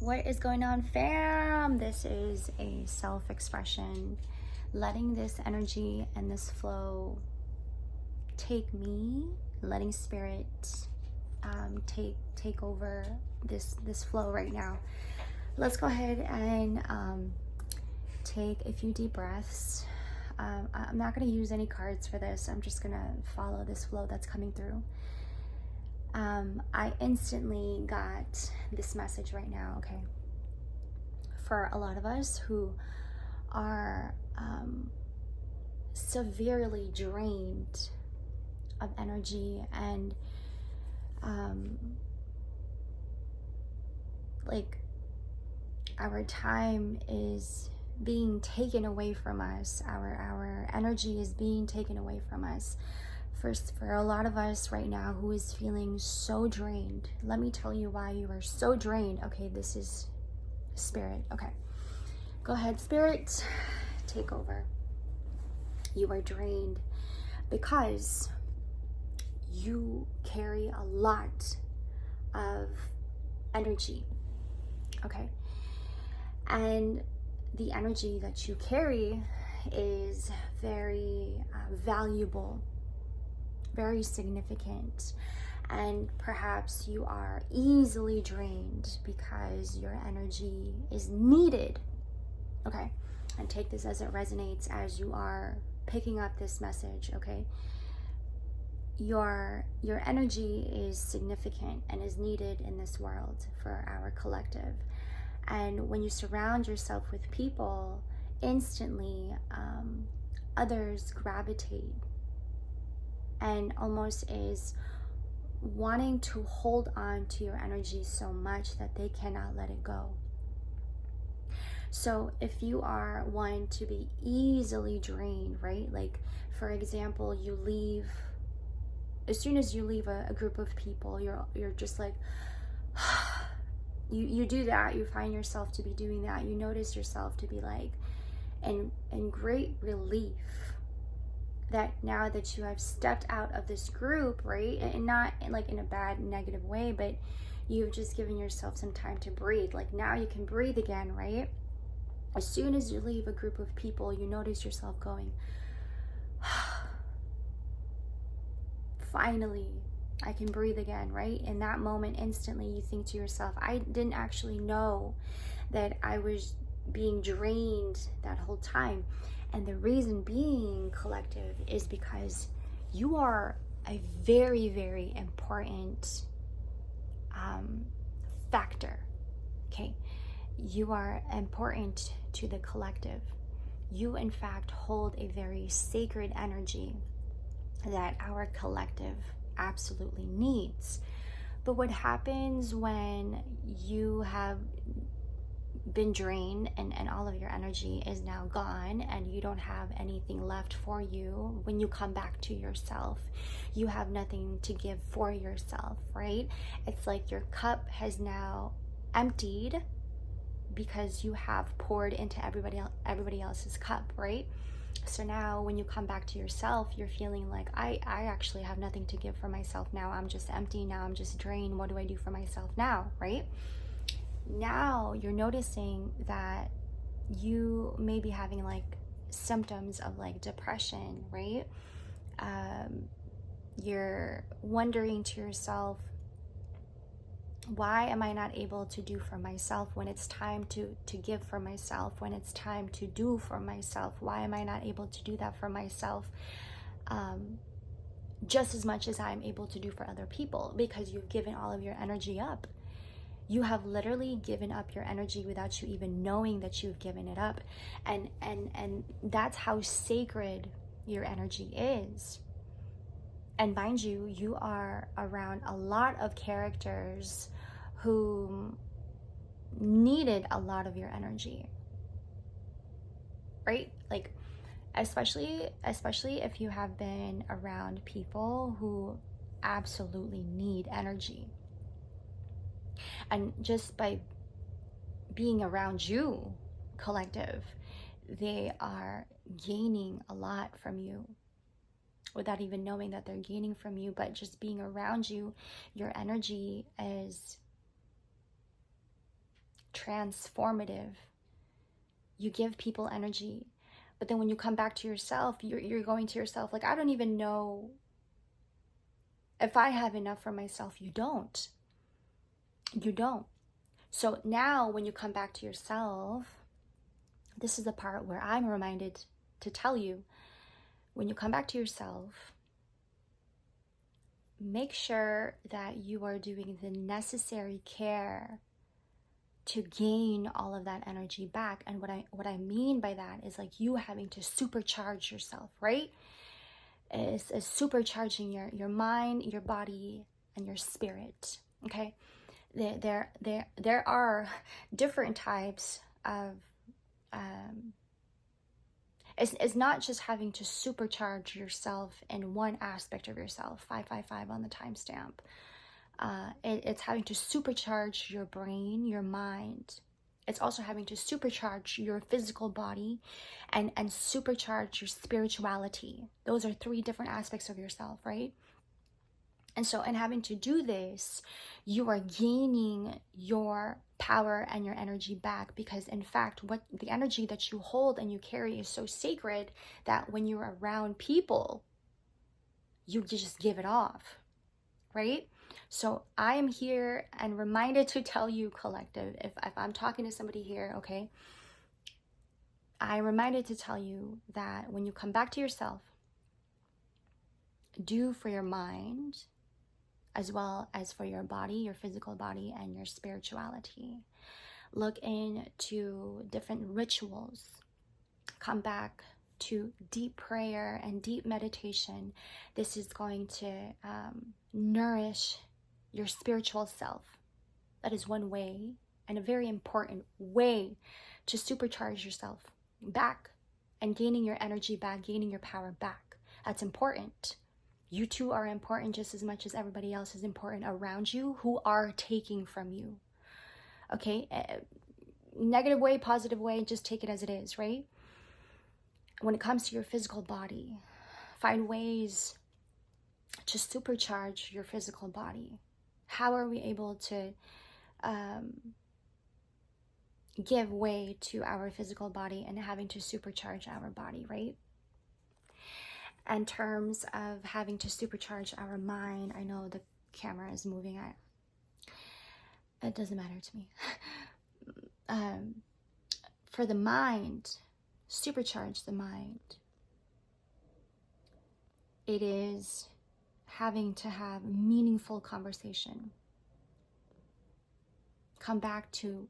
What is going on, fam? This is a self-expression, letting this energy and this flow take me, letting spirit take over this flow right now. Let's go ahead and take a few deep breaths. I'm not going to use any cards for this. I'm just going to follow this flow that's coming through. I instantly got this message right now, okay? For a lot of us who are severely drained of energy and like our time is being taken away from us, our energy is being taken away from us. For a lot of us right now who is feeling so drained, let me tell you why you are so drained. Okay, this is spirit. Okay, go ahead, spirit, take over. You are drained because you carry a lot of energy. Okay, and the energy that you carry is very valuable, very significant, and perhaps you are easily drained because your energy is needed. Okay, and take this as it resonates as you are picking up this message. Okay, your energy is significant and is needed in this world for our collective. And when you surround yourself with people, instantly others gravitate and almost is wanting to hold on to your energy so much that they cannot let it go. So if you are one to be easily drained, right? Like, for example, you leave, as soon as you leave a group of people, you're just like, you do that, you find yourself to be doing that, you notice yourself to be like in great relief that now that you have stepped out of this group, right? And not like in a bad, negative way, but you've just given yourself some time to breathe. Like now you can breathe again, right? As soon as you leave a group of people, you notice yourself going, finally, I can breathe again, right? In that moment, instantly you think to yourself, I didn't actually know that I was being drained that whole time. And the reason being, collective, is because you are a very, very important factor, okay? You are important to the collective. You, in fact, hold a very sacred energy that our collective absolutely needs. But what happens when you have been drained and all of your energy is now gone and you don't have anything left for you? When you come back to yourself, you have nothing to give for yourself, right? It's like your cup has now emptied because you have poured into everybody else's cup, right? So now when you come back to yourself, you're feeling like, I actually have nothing to give for myself now. I'm just empty now. I'm just drained. What do I do for myself now, right? Now you're noticing that you may be having like symptoms of like depression, right? You're wondering to yourself, why am I not able to do for myself when it's time to give for myself, when it's time to do for myself? Why am I not able to do that for myself just as much as I'm able to do for other people? Because you've given all of your energy up. You have literally given up your energy without you even knowing that you've given it up. And that's how sacred your energy is. And mind you, you are around a lot of characters who needed a lot of your energy, right? Like, especially if you have been around people who absolutely need energy. And just by being around you, collective, they are gaining a lot from you without even knowing that they're gaining from you. But just being around you, your energy is transformative. You give people energy. But then when you come back to yourself, you're going to yourself like, I don't even know if I have enough for myself. You don't. You don't. So now when you come back to yourself, this is the part where I'm reminded to tell you, when you come back to yourself, make sure that you are doing the necessary care to gain all of that energy back. And what I mean by that is like you having to supercharge yourself, right? Is supercharging your mind, your body, and your spirit. Okay, there are different types of it's not just having to supercharge yourself in one aspect of yourself, 555 on the timestamp. It's having to supercharge your brain, your mind. It's also having to supercharge your physical body and supercharge your spirituality. Those are 3 different aspects of yourself, right? And so in having to do this, you are gaining your power and your energy back, because in fact, what the energy that you hold and you carry is so sacred that when you're around people, you just give it off, right? So I am here and reminded to tell you, collective, if I'm talking to somebody here, okay, I'm reminded to tell you that when you come back to yourself, do for your mind as well as for your body, your physical body, and your spirituality. Look into different rituals. Come back to deep prayer and deep meditation. This is going to nourish your spiritual self. That is one way, and a very important way to supercharge yourself back and gaining your energy back, gaining your power back. That's important. You too are important just as much as everybody else is important around you who are taking from you. Okay? Negative way, positive way, just take it as it is, right? When it comes to your physical body, find ways to supercharge your physical body. How are we able to give way to our physical body and having to supercharge our body, right? In terms of having to supercharge our mind, I know the camera is moving. It doesn't matter to me. For the mind, supercharge the mind. It is having to have meaningful conversation. Come back to,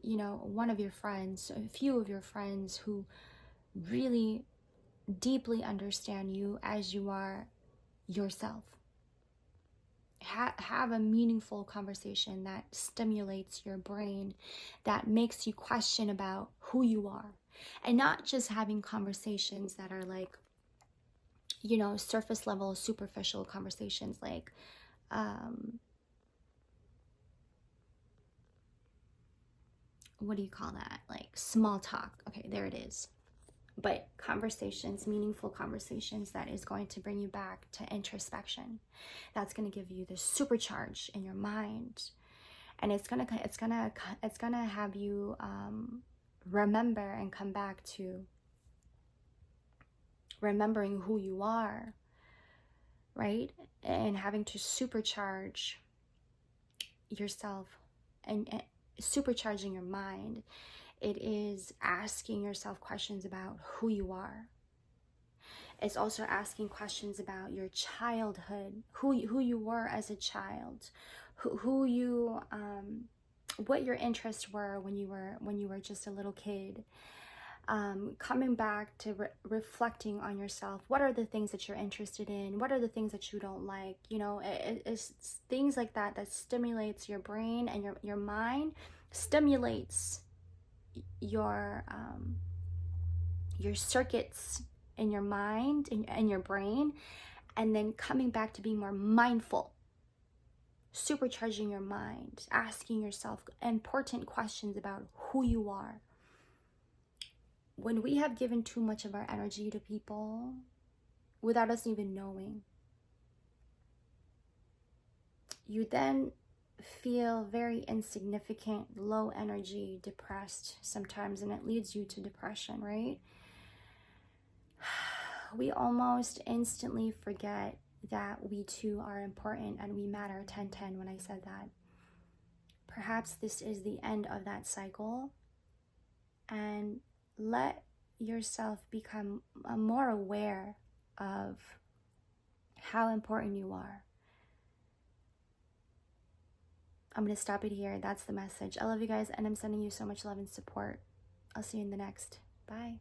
one of your friends, a few of your friends who really deeply understand you as you are yourself. Have a meaningful conversation that stimulates your brain, that makes you question about who you are. And not just having conversations that are like, surface level, superficial conversations like, what do you call that? Like small talk. Okay, there it is. But conversations, meaningful conversations that is going to bring you back to introspection. That's going to give you the supercharge in your mind. And it's gonna have you remember and come back to remembering who you are, right? And having to supercharge yourself and supercharging your mind. It is asking yourself questions about who you are. It's also asking questions about your childhood, who you were as a child, what your interests were when you were just a little kid. Coming back to reflecting on yourself. What are the things that you're interested in? What are the things that you don't like? It's things like that stimulates your brain, and your mind stimulates your circuits in your mind and your brain, and then coming back to being more mindful, supercharging your mind, asking yourself important questions about who you are. When we have given too much of our energy to people without us even knowing, you then feel very insignificant, low energy, depressed sometimes, and it leads you to depression, right? We almost instantly forget that we too are important and we matter. 1010 when I said that. Perhaps this is the end of that cycle, and let yourself become more aware of how important you are. I'm going to stop it here. That's the message. I love you guys, and I'm sending you so much love and support. I'll see you in the next. Bye.